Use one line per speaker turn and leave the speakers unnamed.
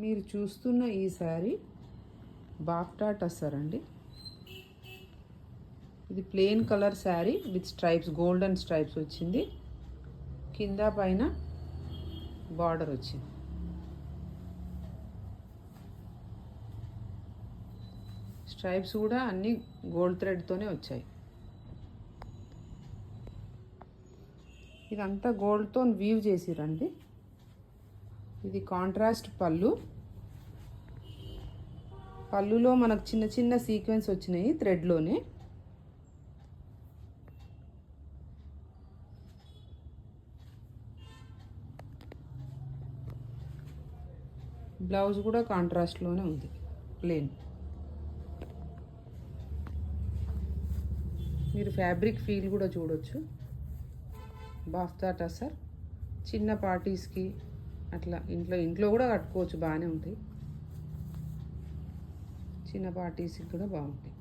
మీరు చూస్తున్న ఈ శారీ బాఫ్టా టస్సర్ అండి. ఇది plain colour sari with stripes, golden stripes వచ్చింది. కింద పైన బార్డర్ వచ్చింది. స్ట్రైప్స్ కూడా అన్నీ గోల్డ్ థ్రెడ్తోనే వచ్చాయి. ఇదంతా గోల్డ్తో వీవ్ చేసిరండి. ఇది కాంట్రాస్ట్ పళ్ళులో మనకు చిన్న చిన్న సీక్వెన్స్ వచ్చినాయి థ్రెడ్లోనే. బ్లౌజ్ కూడా కాంట్రాస్ట్లోనే ఉంది, ప్లెయిన్. మీరు ఫ్యాబ్రిక్ ఫీల్ కూడా చూడొచ్చు. బాఫ్తా టసర్ చిన్న పార్టీస్కి అట్లా ఇంట్లో కూడా కట్టుకోవచ్చు, బాగానే ఉంటాయి. చిన్న పార్టీస్కి కూడా బాగుంటాయి.